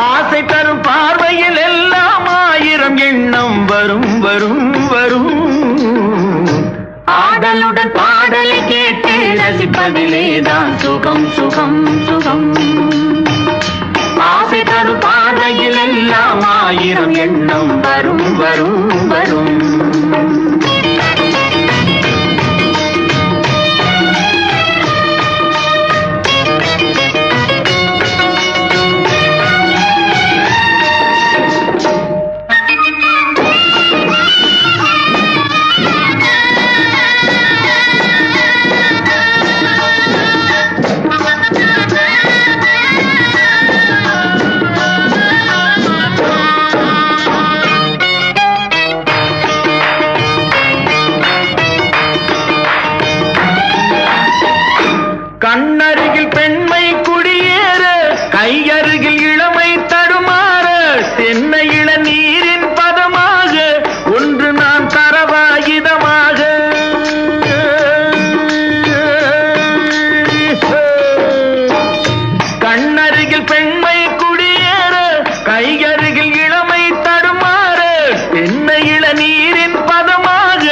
ஆசை தரும் பார்வையில் எல்லாம் ஆயிரம் எண்ணம் வரும் வரும் வரும். ஆடலுடன் பாடலை கேட்டு ரசிப்பதிலேதான் சுகம் சுகம் சுகம். ஆசை தரும் பார்வையில் எல்லாம் ஆயிரம் எண்ணம் வரும் வரும் வரும். கண்ணருகில் பெண்மை குடியேற, கையருகில் இளமை தடுமாற, தென்னை இளநீரின் பதமாக ஒன்று நான் தரவாயுதமாக. கண்ணருகில் பெண்மை குடியேற, கையருகில் இளமை தடுமாற, தென்னை இளநீரின் பதமாக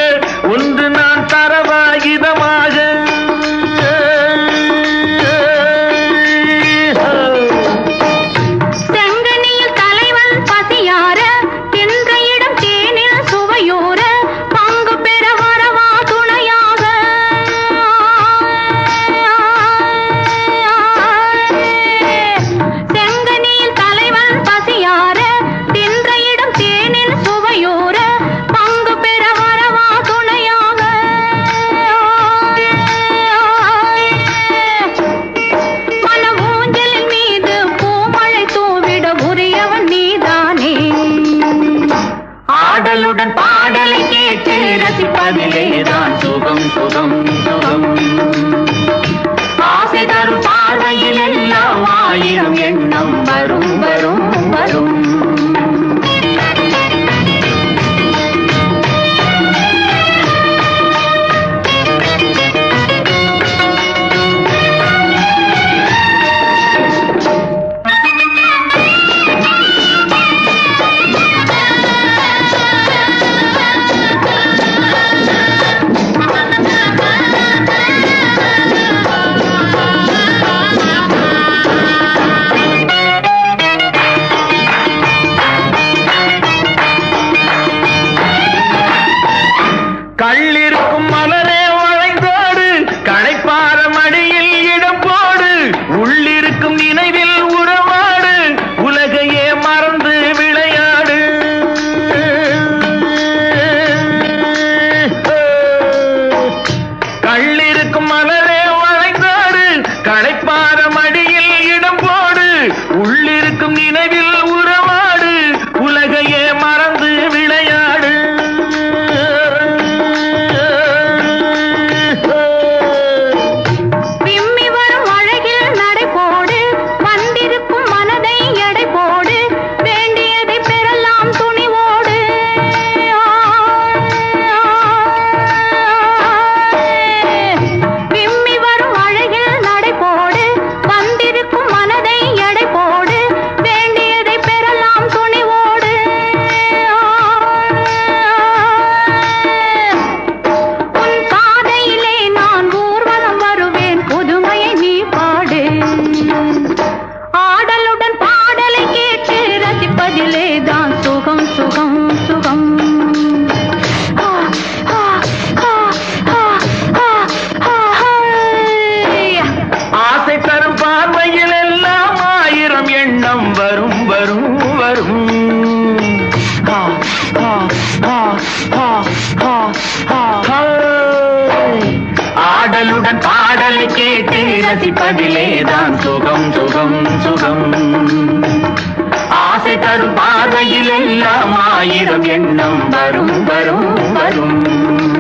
ஒன்று நான் தரவாயுதமாக. ஆரமடியில் இடம் போடு, உள்ளிருக்கும் நினைவில் உறவாடு, உலகையே மறந்து விளையாடு. விம்மி வரும் அழகில் நடை போடு, வந்திருக்கும் மனதை எடை போடு, வேண்டியதை பெறலாம் துணிவோடு. விம்மி வரும் அழகில் நடை போடு, வந்திருக்கும் மனதை எடை போடு, வேண்டியதை பெறலாம் துணிவோடு. உன் பாதையிலே நான் ஊர்வலம் வருவேன், புதுமையை நீ பாடு. ஆடலுடன் பாடலை கேட்டு ரசிப்பதிலே தான் சுகம் சுகம் சுகம். ஆ, ஆ, ஆ, ஆ, ஆ, ஆ, ஹை. ஆசை தரும் பார்வையில் எல்லாம் ஆயிரம் எண்ணம் வரும் வரும் வரும். ஆ, ஆ, ஆ, ஆ, ஆ, ஆ, ஹை. ஆடலுடன் பாடலை கேட்டு ரசிப்பதிலேதான் சுகம் சுகம் சுகம். ஆசை தரும் பார்வையில் எல்லாம் ஆயிரம் எண்ணம் வரும் வரும் வரும்.